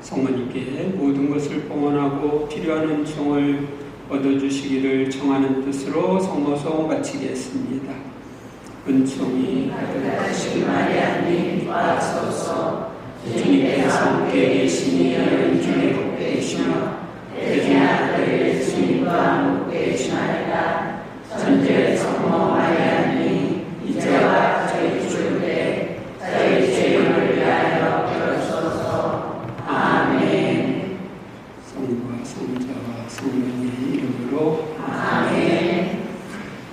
성모님께 모든 것을 봉헌하고 필요한 은총을 얻어주시기를 청하는 뜻으로 성모송 바치겠습니다. 은총이 가득하신 마리아님 받으소서. 주님께서 함께 계시니 은중에 복되시며 대중의 아들 예수님과 함께 계시나이다. 천주의 성모 마리아님 이제와 저희 죽을 때 저희 죄인을 위하여 기도하소서. 아멘. 성부와 성자와 성령의 이름으로 아멘.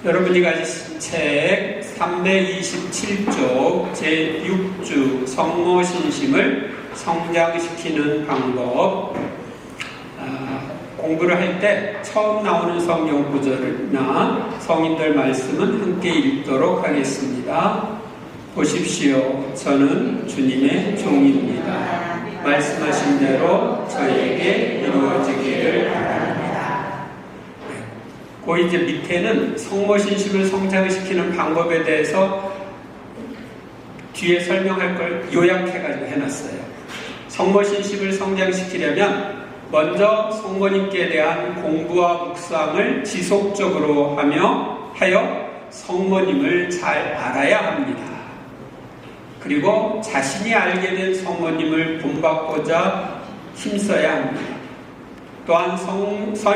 여러분이 가지신 책 327쪽 제6주 성모신심을 성장시키는 방법, 공부를 할 때 처음 나오는 성경 구절이나 성인들 말씀은 함께 읽도록 하겠습니다. 보십시오. 저는 주님의 종입니다. 말씀하신 대로 저에게 이루어지기를 바랍니다. 그 이제 밑에는 성모신심을 성장시키는 방법에 대해서 뒤에 설명할 걸 요약해가지고 해놨어요. 성모신심을 성장시키려면 먼저 성모님께 대한 공부와 묵상을 지속적으로 하여 성모님을 잘 알아야 합니다. 그리고 자신이 알게 된 성모님을 본받고자 힘써야 합니다. 또한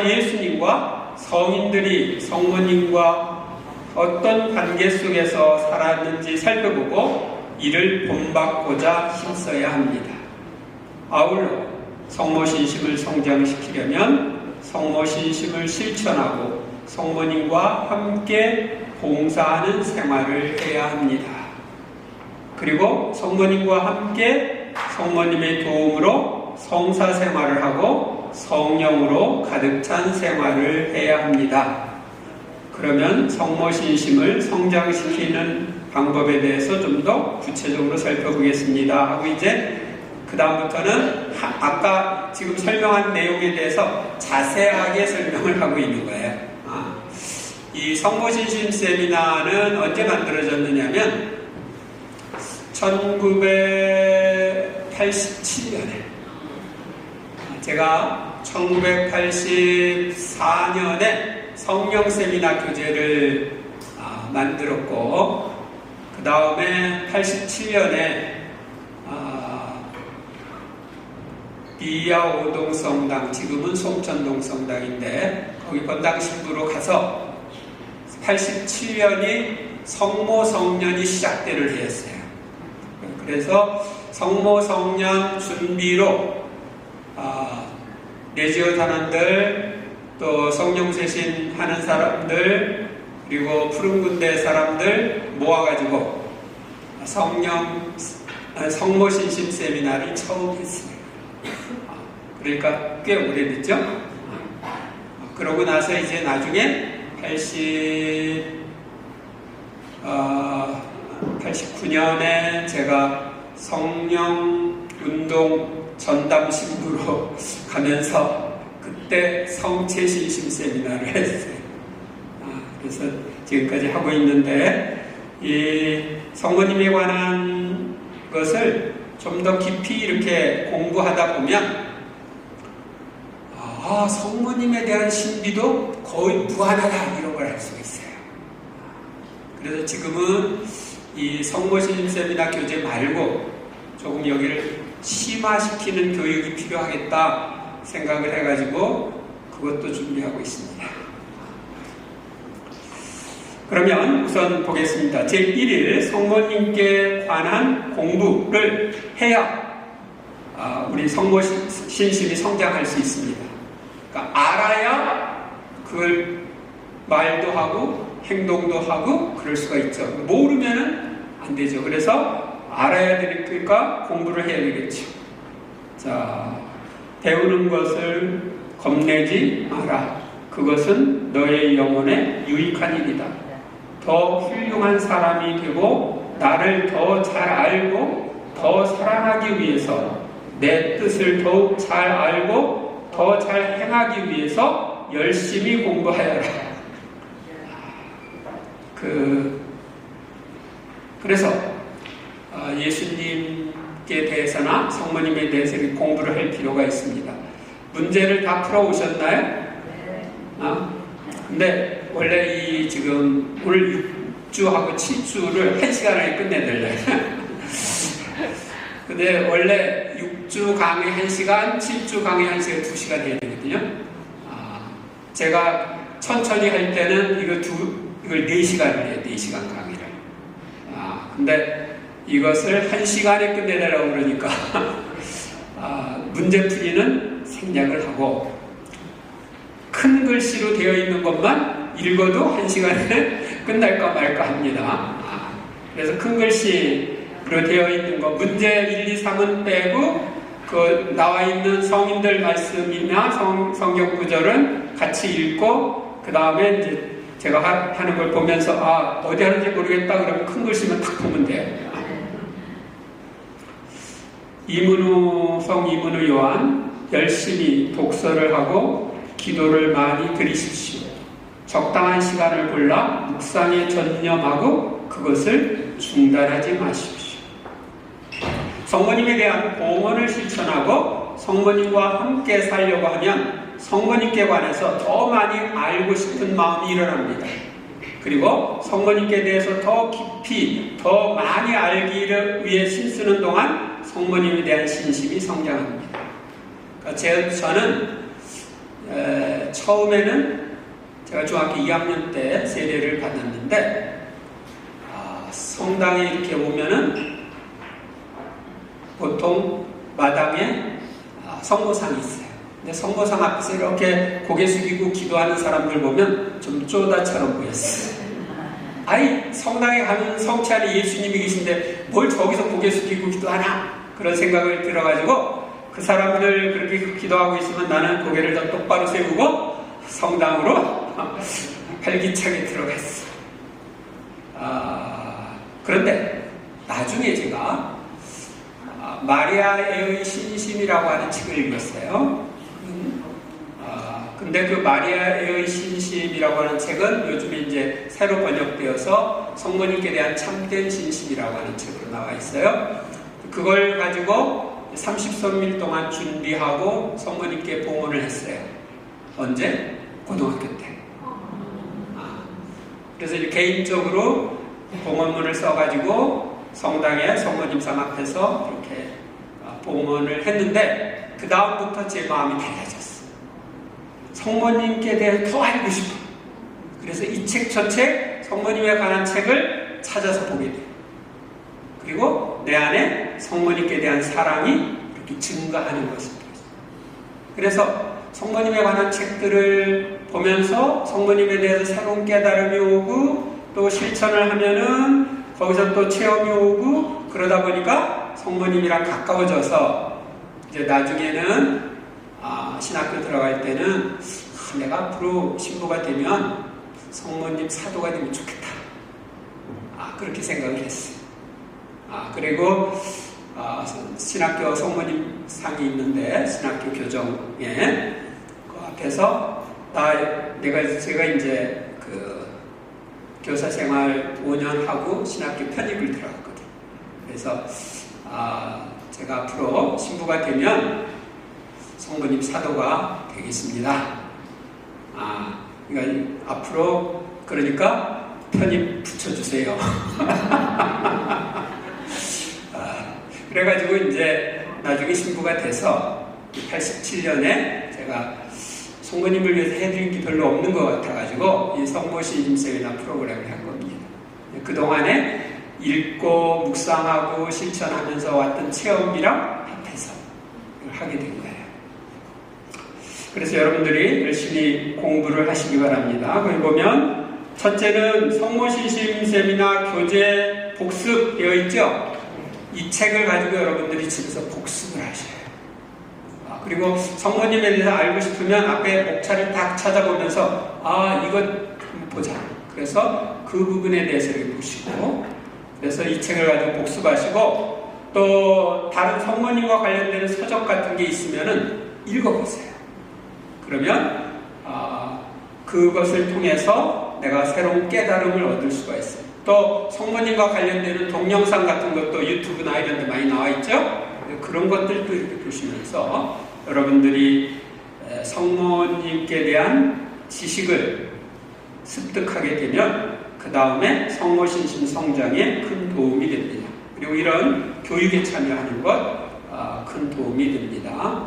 예수님과 성인들이 성모님과 어떤 관계 속에서 살았는지 살펴보고 이를 본받고자 힘써야 합니다. 아울러 성모신심을 성장시키려면 성모신심을 실천하고 성모님과 함께 봉사하는 생활을 해야 합니다. 그리고 성모님과 함께 성모님의 도움으로 성사 생활을 하고 성령으로 가득 찬 생활을 해야 합니다. 그러면 성모신심을 성장시키는 방법에 대해서 좀 더 구체적으로 살펴보겠습니다 하고 이제 그 다음부터는 아까 지금 설명한 내용에 대해서 자세하게 설명을 하고 있는 거예요. 이 성모신심 세미나는 언제 만들어졌느냐면 1987년에 제가 1984년에 성령 세미나 교재를 만들었고 그 다음에 87년에 비야 오동성당, 지금은 송천동 성당인데 거기 건당 신부로 가서 87년이 성모성년이 시작되는 해였어요. 그래서 성모성년 준비로 내지어 단원들, 또 성령세신 하는 사람들, 그리고 푸른군대 사람들 모아가지고 성모신심 세미나를 처음 했습니다. 그러니까 꽤 오래됐죠? 그러고 나서 이제 나중에 89년에 제가 성령운동 전담 신부로 가면서 그때 성체신심 세미나를 했어요. 그래서 지금까지 하고 있는데 이 성모님에 관한 것을 좀 더 깊이 이렇게 공부하다 보면 성모님에 대한 신비도 거의 무한하다 이런 걸 알 수가 있어요. 그래서 지금은 이 성모신심 세미나 교재 말고 조금 여기를 심화시키는 교육이 필요하겠다 생각을 해가지고 그것도 준비하고 있습니다. 그러면 우선 보겠습니다. 제1일 성모님께 관한 공부를 해야 우리 성모신심이 성장할 수 있습니다. 그러니까 알아야 그걸 말도 하고 행동도 하고 그럴 수가 있죠. 모르면은 안 되죠. 그래서 알아야 되니까 공부를 해야 되겠죠. 자, 배우는 것을 겁내지 마라. 그것은 너의 영혼에 유익한 일이다. 더 훌륭한 사람이 되고 나를 더 잘 알고 더 사랑하기 위해서 내 뜻을 더욱 잘 알고 더 잘 행하기 위해서 열심히 공부하여라. 그래서 예수님 대해서나 성모님에 대해서 공부를 할 필요가 있습니다. 문제를 다 풀어오셨나요? 근데 원래 지금 오늘 6주하고 7주를 1시간 안에 끝내달래요. 근데 원래 6주 강의 1시간, 7주 강의 1시간, 2시간 해야 되거든요. 제가 천천히 할 때는 이걸 4시간을 해요. 4시간 강의를. 근데 이것을 1시간에 끝내달라고 그러니까 문제풀이는 생략을 하고 큰 글씨로 되어 있는 것만 읽어도 1시간에 끝날까 말까 합니다. 그래서 큰 글씨로 되어 있는 것, 문제 1, 2, 3은 빼고 그 나와 있는 성인들 말씀이나 성경 구절은 같이 읽고 그 다음에 이제 제가 하는 걸 보면서 어디 하는지 모르겠다 그러면 큰 글씨만 탁 보면 돼요. 이문우 요한, 열심히 독서를 하고 기도를 많이 드리십시오. 적당한 시간을 골라 묵상에 전념하고 그것을 중단하지 마십시오. 성모님에 대한 봉헌을 실천하고 성모님과 함께 살려고 하면 성모님께 관해서 더 많이 알고 싶은 마음이 일어납니다. 그리고 성모님께 대해서 더 깊이 더 많이 알기를 위해 힘쓰는 동안 성모님에 대한 신심이 성장합니다. 그러니까 저는 처음에는 제가 중학교 2학년 때 세례를 받았는데 성당에 이렇게 오면은 보통 마당에 성모상이 있어요. 근데 성모상 앞에서 이렇게 고개 숙이고 기도하는 사람들 보면 좀 쪼다처럼 보였어요. 성당에 가면 성체 안에 예수님이 계신데 뭘 저기서 고개 숙이고 기도하나? 그런 생각을 들어가지고 그 사람들 그렇게 기도하고 있으면 나는 고개를 더 똑바로 세우고 성당으로 활기차게 들어갔어. 그런데 나중에 제가 마리아의 신심이라고 하는 책을 읽었어요. 근데 그 마리아의 신심이라고 하는 책은 요즘에 이제 새로 번역되어서 성모님께 대한 참된 신심이라고 하는 책으로 나와 있어요. 그걸 가지고 33일 동안 준비하고 성모님께 봉헌을 했어요. 언제? 고등학교 때. 그래서 이제 개인적으로 봉헌문을 써가지고 성당에 성모님 상 앞에서 이렇게 봉헌을 했는데 그 다음부터 제 마음이 달라졌어요. 성모님께 대해 더 알고 싶어. 그래서 이 책 저 책 성모님에 관한 책을 찾아서 보게 돼요. 그리고 내 안에 성모님께 대한 사랑이 이렇게 증가하는 것입니다. 그래서 성모님에 관한 책들을 보면서 성모님에 대해서 새로운 깨달음이 오고 또 실천을 하면은 거기서 또 체험이 오고 그러다 보니까 성모님이랑 가까워져서 이제 나중에는 신학교 들어갈 때는 내가 앞으로 신부가 되면 성모님 사도가 되면 좋겠다. 그렇게 생각을 했어요. 그리고 신학교 성모님 상이 있는데 신학교 교정에 그 앞에서 제가 이제 그 교사 생활 5년 하고 신학교 편입을 들어갔거든요. 그래서 제가 앞으로 신부가 되면 성모님 사도가 되겠습니다. 그러니까 앞으로 그러니까 편입 붙여주세요. 그래가지고 이제 나중에 신부가 돼서 87년에 제가 성모님을 위해서 해드린 게 별로 없는 것 같아가지고 이 성모신임 세미나 프로그램을 한 겁니다. 그동안에 읽고 묵상하고 실천하면서 왔던 체험이랑 합해서 하게 된 거예요. 그래서 여러분들이 열심히 공부를 하시기 바랍니다. 거기 보면 첫째는 성모신심 세미나 교재 복습 되어 있죠? 이 책을 가지고 여러분들이 집에서 복습을 하셔요. 그리고 성모님에 대해서 알고 싶으면 앞에 목차를 딱 찾아보면서 이것 보자. 그래서 그 부분에 대해서 이렇게 보시고 그래서 이 책을 가지고 복습하시고 또 다른 성모님과 관련되는 서적 같은 게 있으면은 읽어보세요. 그러면 그것을 통해서 내가 새로운 깨달음을 얻을 수가 있어요. 또 성모님과 관련되는 동영상 같은 것도 유튜브나 이런 데 많이 나와 있죠. 그런 것들도 이렇게 보시면서 여러분들이 성모님께 대한 지식을 습득하게 되면 그 다음에 성모신심 성장에 큰 도움이 됩니다. 그리고 이런 교육에 참여하는 것 큰 도움이 됩니다.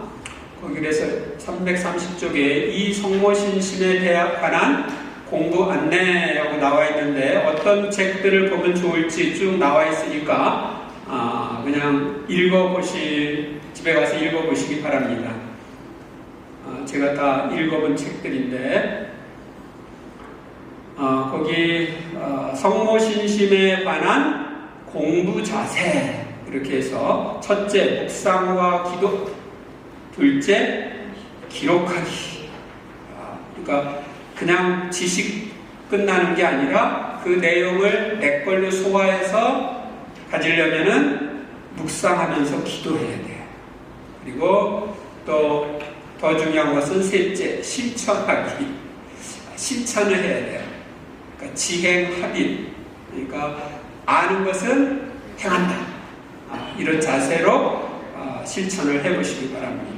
거기 그래서 330쪽에 이 성모신심에 관한 공부 안내라고 나와 있는데 어떤 책들을 보면 좋을지 쭉 나와 있으니까 그냥 집에 가서 읽어보시기 바랍니다. 제가 다 읽어본 책들인데 거기 성모신심에 관한 공부 자세 이렇게 해서 첫째 묵상과 기도, 둘째 기록하기. 그러니까 그냥 지식 끝나는 게 아니라 그 내용을 내 걸로 소화해서 가지려면은 묵상하면서 기도해야 돼요. 그리고 또 더 중요한 것은 셋째 실천하기. 실천을 해야 돼요. 그러니까 지행합의. 그러니까 아는 것은 행한다. 이런 자세로 실천을 해보시기 바랍니다.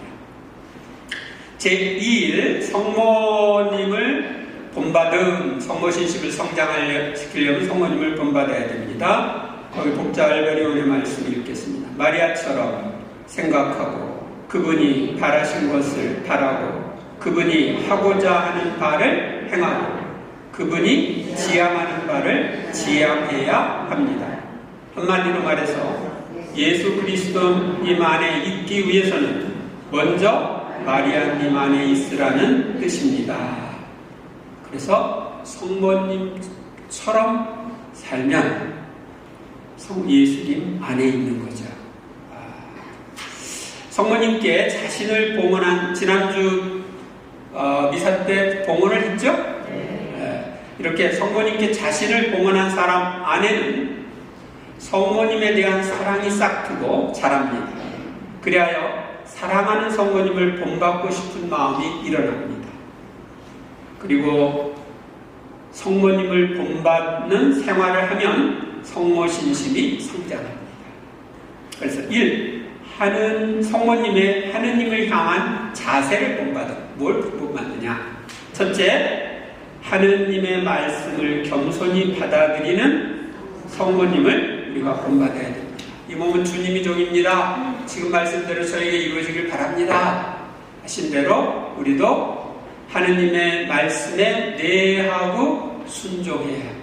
제2일 성모님을 본받음, 성모신심을 성장시키려면 성모님을 본받아야 됩니다. 거기 복자 알베리온의 말씀을 읽겠습니다. 마리아처럼 생각하고 그분이 바라신 것을 바라고 그분이 하고자 하는 바를 행하고 그분이 지향하는 바를 지향해야 합니다. 한마디로 말해서 예수 그리스도님 안에 있기 위해서는 먼저 마리아님 안에 있으라는 뜻입니다. 그래서 성모님처럼 살면 예수님 안에 있는 거죠. 성모님께 자신을 봉헌한 지난주 미사 때 봉헌을 했죠? 이렇게 성모님께 자신을 봉헌한 사람 안에는 성모님에 대한 사랑이 싹트고 자랍니다. 그리하여 사랑하는 성모님을 본받고 싶은 마음이 일어납니다. 그리고 성모님을 본받는 생활을 하면 성모신심이 성장합니다. 그래서 1. 성모님의 하느님을 향한 자세를 본받아. 뭘 본받느냐? 첫째, 하느님의 말씀을 겸손히 받아들이는 성모님을 우리가 본받아야 됩니다. 이 몸은 주님이 종입니다. 지금 말씀대로 저에게 이루어지길 바랍니다. 하신 대로 우리도 하느님의 말씀에 내하고 순종해야 합니다.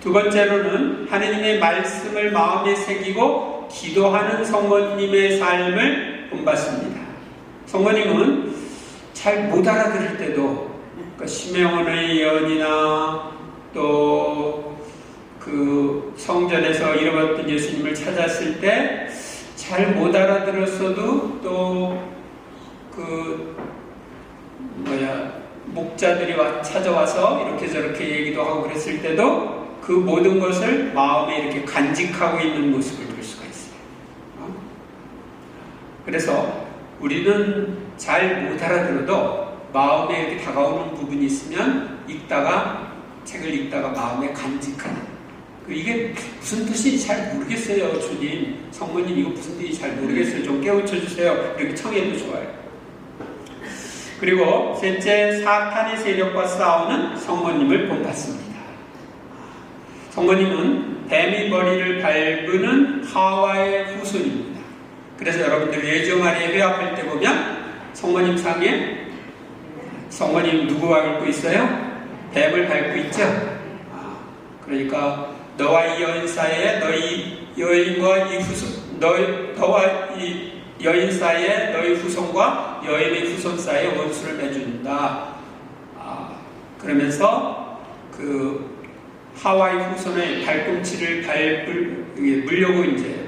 두 번째로는 하느님의 말씀을 마음에 새기고 기도하는 성모님의 삶을 본받습니다. 성모님은 잘 못 알아들을 때도 그러니까 시메온의 예언이나 또 그 성전에서 잃어버렸던 예수님을 찾았을 때 잘 못 알아들었어도 또 목자들이 찾아와서 이렇게 저렇게 얘기도 하고 그랬을 때도 그 모든 것을 마음에 이렇게 간직하고 있는 모습을 볼 수가 있어요. 그래서 우리는 잘 못 알아들어도 마음에 이렇게 다가오는 부분이 있으면 책을 읽다가 마음에 간직하는. 이게 무슨 뜻인지 잘 모르겠어요. 주님, 성모님 이거 무슨 뜻인지 잘 모르겠어요. 좀 깨우쳐 주세요. 이렇게 청해도 좋아요. 그리고 셋째, 사탄의 세력과 싸우는 성모님을 본받습니다. 성모님은 뱀이 머리를 밟는 하와의 후손입니다. 그래서 여러분들 예정아리에 회합할 때 보면 성모님 상에 성모님 누구와 밟고 있어요? 뱀을 밟고 있죠? 그러니까 너와 이 여인 사이에 너희 여인과 이 후손, 너와 이 여인 사이에 너희 후손과 여인의 후손 사이에 원수를 맺는다. 그러면서 그 하와의 후손의 발꿈치를 물려고 이제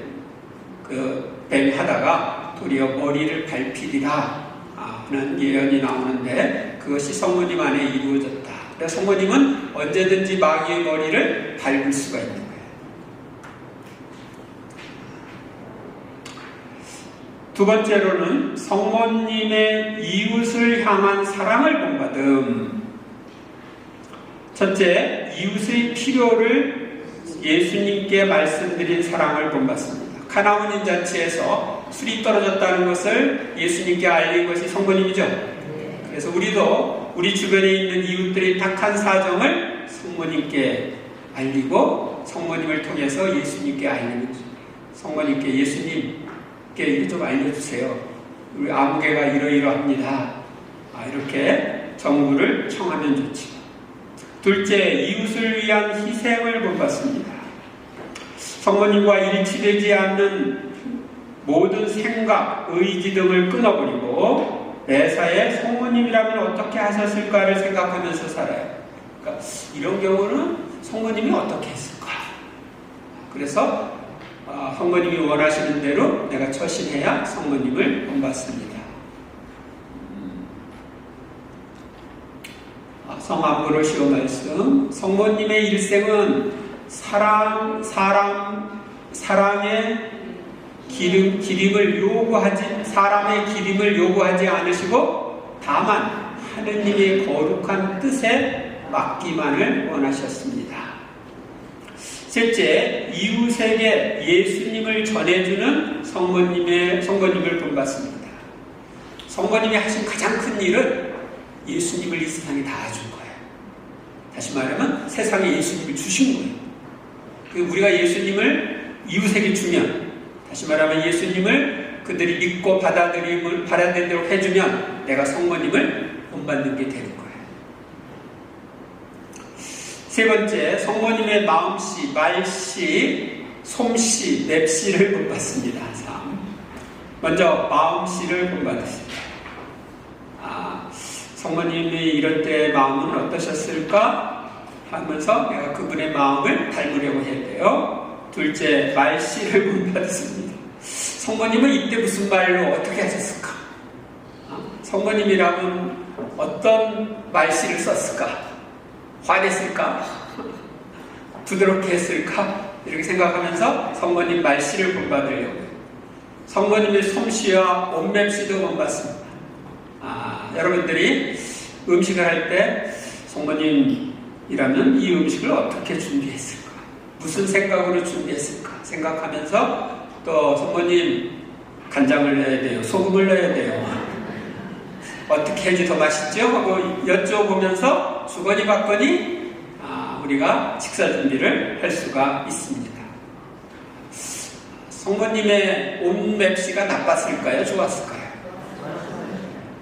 그 뱀이 하다가 도리어 머리를 밟히리라 하는 예언이 나오는데 그것이 성모님 안에 이루어졌다. 그래서 성모님은 언제든지 마귀의 머리를 밟을 수가 있는 거예요. 두 번째로는 성모님의 이웃을 향한 사랑을 본받음. 첫째, 이웃의 필요를 예수님께 말씀드린 사랑을 본받습니다. 카나온 잔치에서 술이 떨어졌다는 것을 예수님께 알린 것이 성모님이죠. 그래서 우리도 우리 주변에 있는 이웃들의 딱한 사정을 성모님께 알리고 성모님을 통해서 예수님께 알리는, 성모님께 예수님께 이거 좀 알려주세요. 우리 아무개가 이러이러합니다. 이렇게 정부를 청하면 좋죠. 둘째, 이웃을 위한 희생을 본받습니다. 성모님과 일치되지 않는 모든 생각, 의지 등을 끊어버리고 매사에 성모님이라면 어떻게 하셨을까를 생각하면서 살아요. 그러니까 이런 경우는 성모님이 어떻게 했을까? 그래서 성모님이 원하시는 대로 내가 처신해야 성모님을 본받습니다. 성안부로 시오 말씀. 성모님의 일생은 사람의 기림을 요구하지 않으시고 다만 하느님의 거룩한 뜻에 맡기만을 원하셨습니다. 셋째, 이웃에게 예수님을 전해주는 성모님을 본받습니다. 성모님이 하신 가장 큰 일은 예수님을 이 세상에 다 준 거예요. 다시 말하면 세상에 예수님을 주신 거예요. 우리가 예수님을 이웃에게 주면, 다시 말하면 예수님을 그들이 믿고 받아들이도록 해주면 내가 성모님을 본받는 게 되는 거예요. 세 번째, 성모님의 마음씨, 말씨, 솜씨, 맵씨를 본받습니다. 먼저 마음씨를 본받습니다. 성모님이 이럴 때 마음은 어떠셨을까 하면서 내가 그분의 마음을 닮으려고 해야 돼요. 둘째, 말씨를 본받습니다. 성모님은 이때 무슨 말로 어떻게 하셨을까? 성모님이라면 어떤 말씨를 썼을까? 화냈을까? 부드럽게 했을까? 이렇게 생각하면서 성모님 말씨를 본받으려고 해요. 성모님의 솜씨와 옷맵씨도 본받습니다. 여러분들이 음식을 할 때 성모님이라면 이 음식을 어떻게 준비했을까? 무슨 생각으로 준비했을까? 생각하면서 또 성모님 간장을 넣어야 돼요. 소금을 넣어야 돼요. 어떻게 해야지 더 맛있죠? 하고 여쭤보면서 주거니 받거니 우리가 식사 준비를 할 수가 있습니다. 성모님의 옷맵씨가 나빴을까요? 좋았을까요?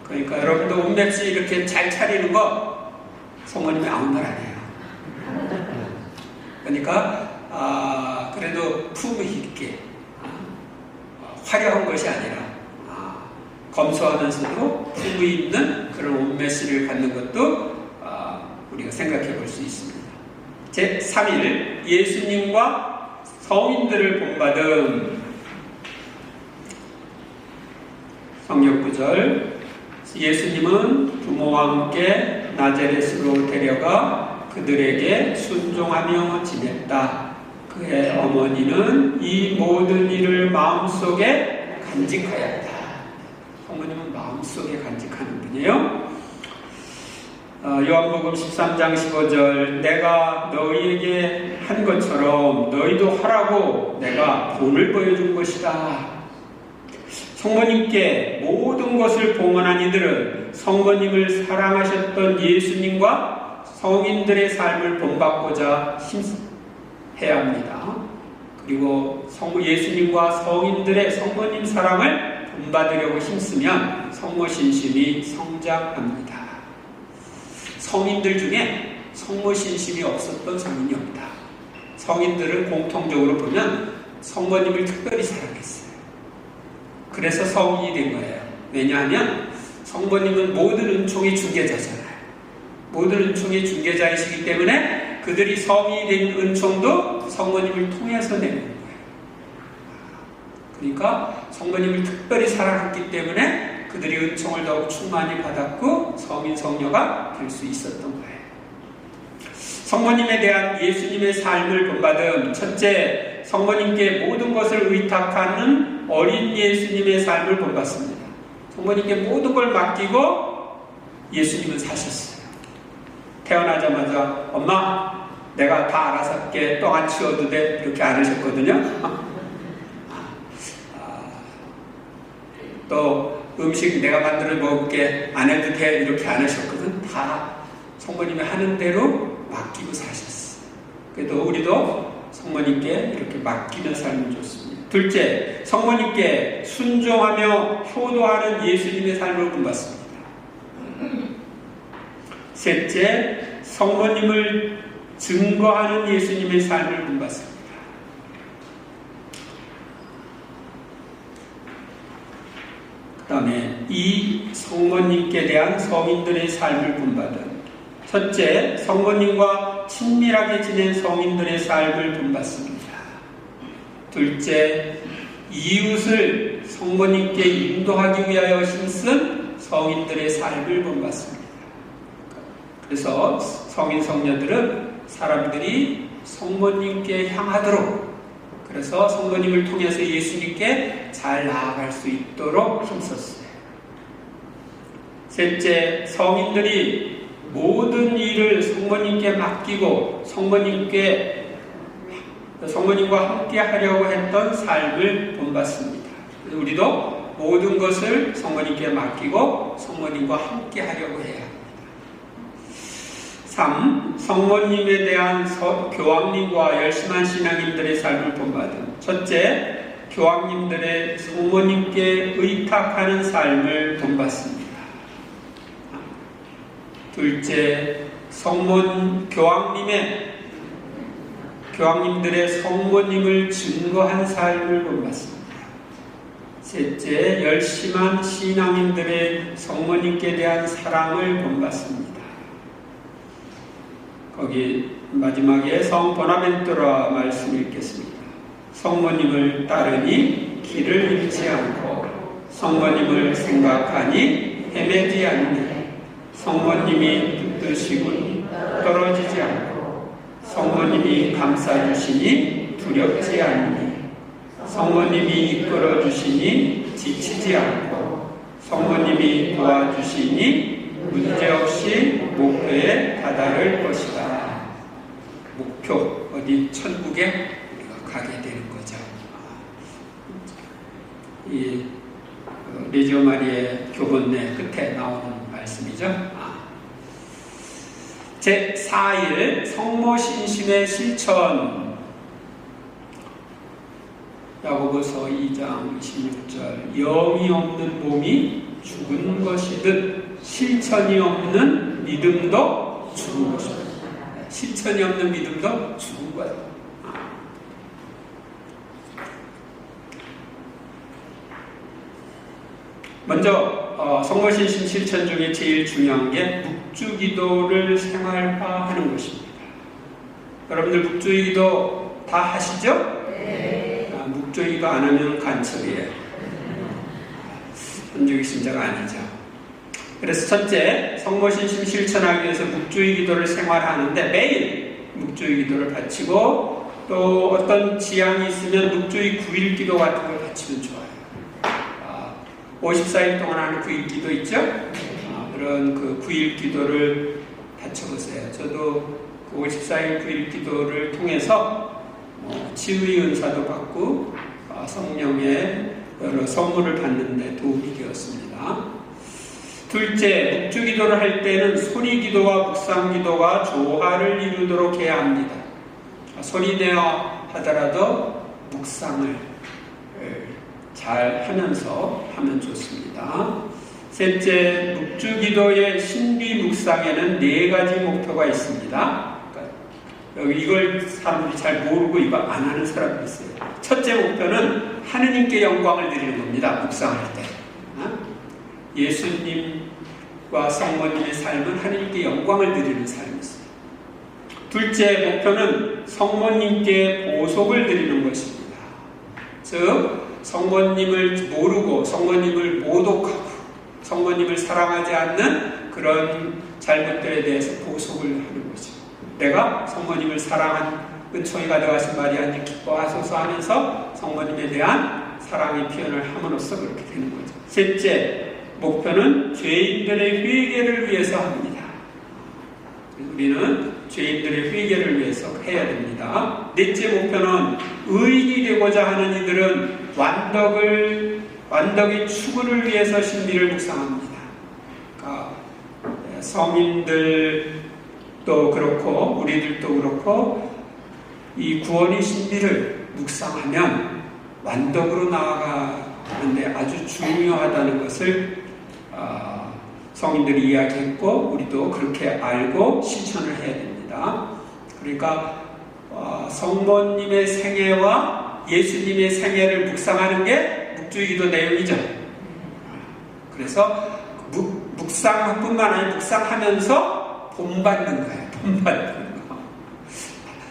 그러니까 여러분도 옷맵씨 이렇게 잘 차리는 거 성모님이 아무 말 안 해요. 그러니까 그래도 품위 있게 화려한 것이 아니라 검소하면서도 품위 있는 그런 옷맵씨를 갖는 것도 우리가 생각해 볼 수 있습니다. 제3일, 예수님과 성인들을 본받음. 성경구절. 예수님은 부모와 함께 나자렛으로 데려가 그들에게 순종하며 지냈다. 그의 어머니는 이 모든 일을 마음속에 간직하였다. 어머님은 마음속에 간직하는 분이에요. 요한복음 13장 15절. 내가 너희에게 한 것처럼 너희도 하라고 내가 본을 보여준 것이다. 성모님께 모든 것을 봉헌한 이들은 성모님을 사랑하셨던 예수님과 성인들의 삶을 본받고자 힘써야 합니다. 그리고 예수님과 성인들의 성모님 사랑을 본받으려고 힘쓰면 성모신심이 성장합니다. 성인들 중에 성모신심이 없었던 성인이 없다. 성인들은 공통적으로 보면 성모님을 특별히 사랑했어요. 그래서 성인이 된 거예요. 왜냐하면 성모님은 모든 은총의 중개자잖아요. 모든 은총의 중개자이시기 때문에 그들이 성인이 된 은총도 성모님을 통해서 내는 거예요. 그러니까 성모님을 특별히 사랑했기 때문에 그들이 은총을 더욱 충만히 받았고 성인 성녀가 될 수 있었던 거예요. 성모님에 대한 예수님의 삶을 본받음. 첫째, 성모님께 모든 것을 의탁하는 어린 예수님의 삶을 본받습니다. 성모님께 모든 걸 맡기고 예수님은 사셨어요. 태어나자마자 엄마 내가 다 알아서 할게, 똥 안 치워도 돼, 이렇게 안 하셨거든요. 또 음식 내가 만들어 먹을게, 안 해도 돼, 이렇게 안 하셨거든. 다 성모님이 하는 대로 맡기고 사셨어요. 그래도 우리도 성모님께 이렇게 맡기는 삶이 좋습니다. 둘째, 성모님께 순종하며 효도하는 예수님의 삶을 본받습니다. 셋째, 성모님을 증거하는 예수님의 삶을 본받습니다. 그 다음에 이 성모님께 대한 성인들의 삶을 본받은, 첫째, 성모님과 친밀하게 지낸 성인들의 삶을 본받습니다. 둘째, 이웃을 성모님께 인도하기 위하여 힘쓴 성인들의 삶을 본받습니다. 그래서 성인 성녀들은 사람들이 성모님께 향하도록, 그래서 성모님을 통해서 예수님께 잘 나아갈 수 있도록 힘썼어요. 셋째, 성인들이 모든 일을 성모님께 맡기고 성모님과 함께 하려고 했던 삶을 본받습니다. 우리도 모든 것을 성모님께 맡기고 성모님과 함께 하려고 해야 합니다. 3. 성모님에 대한 교황님과 열심한 신앙인들의 삶을 본받은, 첫째, 교황님들의 성모님께 의탁하는 삶을 본받습니다. 둘째, 교황님들의 성모님을 증거한 삶을 본받습니다. 셋째, 열심한 신앙인들의 성모님께 대한 사랑을 본받습니다. 거기 마지막에 성 보나벤투라 말씀을 읽겠습니다. 성모님을 따르니 길을 잃지 않고 성모님을 생각하니 헤매지 않니, 성모님이 붙드시고 떨어지지 않고 성모님이 감싸주시니 두렵지 않니, 성모님이 이끌어주시니 지치지 않고 성모님이 도와주시니 문제없이 목표에 다다를 것이다. 목표, 어디 천국에 우리가 가게 되는 거죠. 이 레지오 마리의 교본내 끝에 나오는 말씀이죠. 제4일 성모 신심의 실천. 야고보서 2장 26절, 영이 없는 몸이 죽은 것이듯 실천이 없는 믿음도 죽은 것이다. 실천이 없는 믿음도 죽은 거다. 먼저 성모 신심 실천 중에 제일 중요한 게 묵주기도를 생활화하는 것입니다. 여러분들 묵주기도 다 하시죠? 네. 묵주기도 안 하면 간첩이에요. 현주기 신자가 아니죠. 그래서 첫째, 성모 신심 실천하기 위해서 묵주의 기도를 생활하는데 매일 묵주의 기도를 바치고, 또 어떤 지향이 있으면 묵주의 9일 기도 같은 걸 바치면 좋아요. 54일 동안 하는 9일 기도 있죠? 그런 그 9일 기도를 바쳐보세요. 저도 그 54일 9일 기도를 통해서 치유의 은사도 받고 성령의 여러 선물을 받는 데 도움이 되었습니다. 둘째, 묵주기도를 할 때는 소리기도와 묵상기도가 조화를 이루도록 해야 합니다. 소리내어 하더라도 묵상을 잘 하면서 하면 좋습니다. 셋째, 묵주기도의 신비 묵상에는 4가지 목표가 있습니다. 여기 이걸 사람들이 잘 모르고 이거 안 하는 사람들이 있어요. 첫째 목표는 하느님께 영광을 드리는 겁니다. 묵상할 때. 예수님과 성모님의 삶은 하느님께 영광을 드리는 삶이었어요. 둘째 목표는 성모님께 보속을 드리는 것입니다. 즉 성모님을 모르고 성모님을 모독하고 성모님을 사랑하지 않는 그런 잘못들에 대해서 보속을 하는 거죠. 내가 성모님을 사랑한 은총이 가져가신 마리아님 기뻐하소서 하면서 성모님에 대한 사랑의 표현을 함으로써 그렇게 되는 거죠. 셋째, 목표는 죄인들의 회개를 위해서 합니다. 우리는 죄인들의 회개를 위해서 해야 됩니다. 넷째 목표는 의인이 되고자 하는 이들은 완덕의 추구를 위해서 신비를 묵상합니다. 그러니까 성인들도 그렇고 우리들도 그렇고 이 구원의 신비를 묵상하면 완덕으로 나아가는데 아주 중요하다는 것을 성인들이 이야기했고 우리도 그렇게 알고 실천을 해야 됩니다. 그러니까 성모님의 생애와 예수님의 생애를 묵상하는 게 묵주기도 내용이죠. 그래서 묵상뿐만 아니라 묵상하면서 본받는 거예요. 본받는 거.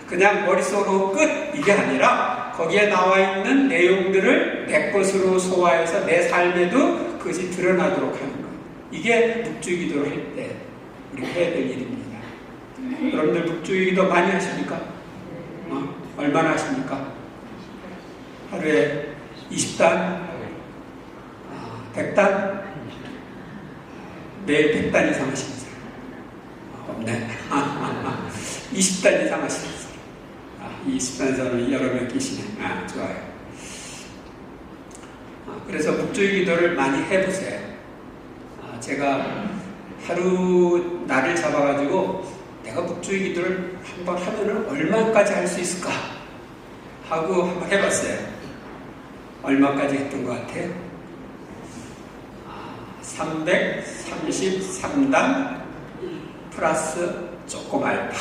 그냥 머릿속으로 끝 이게 아니라 거기에 나와 있는 내용들을 내 것으로 소화해서 내 삶에도 그것이 드러나도록 하는 거예요. 이게 묵주기도를 할 때 우리 해야 될 일입니다. 여러분들 묵주기도 많이 하십니까? 얼마나 하십니까? 하루에 20단? 100단? 매일 100단 이상 하시는 사람? 없네. 20단 이상 하시는 사람? 20단 이상은 여러 명 계시네. 좋아요. 그래서 묵주기도를 많이 해보세요. 제가 하루 날을 잡아가지고 내가 묵주의 기도를 한번 하면은 얼마까지 할 수 있을까 하고 한번 해봤어요. 얼마까지 했던 것 같아요? 333단 플러스 조금 알파.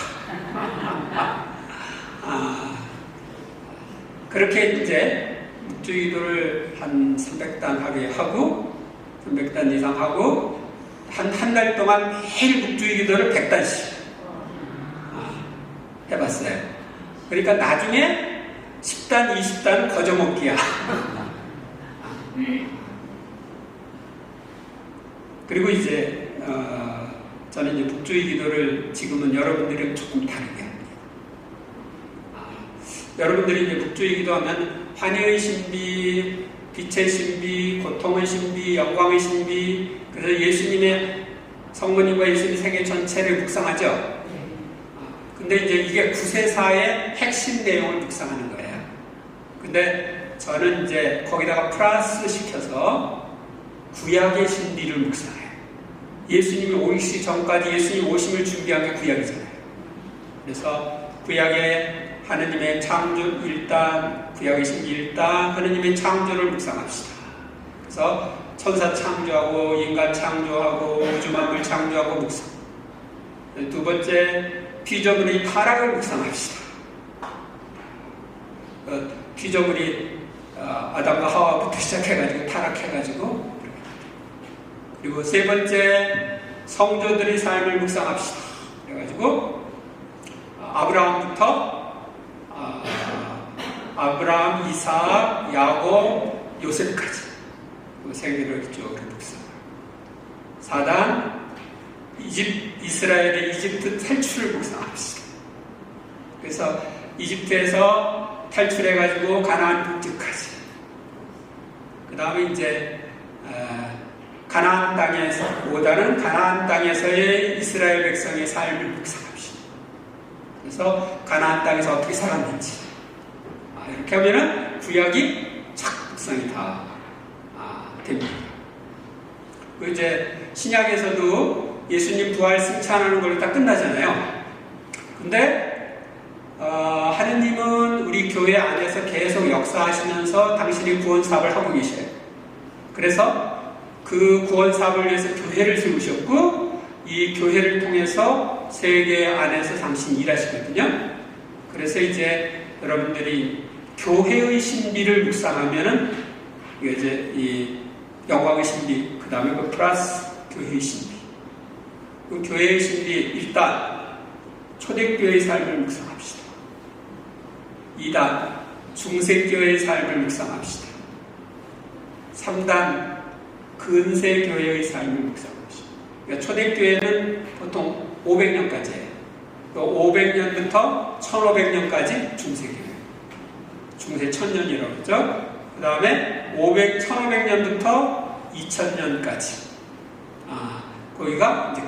그렇게 이제 묵주의 기도를 한 300단 하게 하고 300단 이상 하고 한 달 동안 매일 묵주의 기도를 100단씩 해봤어요. 그러니까 나중에 10단, 20단 거저먹기야. 그리고 이제 저는 이제 묵주의 기도를 지금은 여러분들이랑 조금 다르게 합니다. 여러분들이 이제 묵주의 기도하면 환희의 신비, 빛의 신비, 고통의 신비, 영광의 신비, 그래서 예수님의 성모님과 예수님 생애 전체를 묵상하죠. 근데 이제 이게 구세사의 핵심 내용을 묵상하는 거예요. 근데 저는 이제 거기다가 플러스 시켜서 구약의 신비를 묵상해요. 예수님이 오시기 전까지 예수님 오심을 준비한 게 구약이잖아요. 그래서 구약의 하느님의 창조 1단, 구약의 신비 1단, 하느님의 창조를 묵상합시다. 그래서 천사 창조하고 인간 창조하고 우주 만물 창조하고 묵상. 두 번째, 피조물의 타락을 묵상합시다. 피조물이 아담과 하와부터 시작해가지고 타락해가지고. 그리고 세 번째, 성도들의 삶을 묵상합시다. 그래가지고 아브라함부터 아브라함, 이삭, 야곱, 요셉까지 그 세계를 쭉 묵상합니다. 4단, 이스라엘의 이집트 탈출을 묵상합시다. 그래서 이집트에서 탈출해가지고 가나안 북쪽까지. 그 다음에 이제 가나안 땅에서 5단은 가나안 땅에서의 이스라엘 백성의 삶을 묵상합시다. 그래서 가나안 땅에서 어떻게 살았는지 이렇게 하면은 구약이 착 묵상이 다 됩니다. 그 이제 신약에서도 예수님 부활 승찬하는 걸로 딱 끝나잖아요. 근데 하느님은 우리 교회 안에서 계속 역사하시면서 당신의 구원 사업을 하고 계셔요. 그래서 그 구원 사업을 위해서 교회를 세우셨고 이 교회를 통해서 세계 안에서 당신이 일하시거든요. 그래서 이제 여러분들이 교회의 신비를 묵상하면은 이제 이 영광의 신비, 그 다음에 그 플러스 교회의 신비. 그 교회의 신비 일단 초대교회의 삶을 묵상합시다. 2단 중세교회의 삶을 묵상합시다. 3단 근세교회의 삶을 묵상합시다. 그러니까 초대교회는 보통 500년까지예요. 500년부터 1500년까지 중세교회. 중세 1000년이라고 그러죠. 그 다음에 1500년부터 2000년까지. 거기가 이제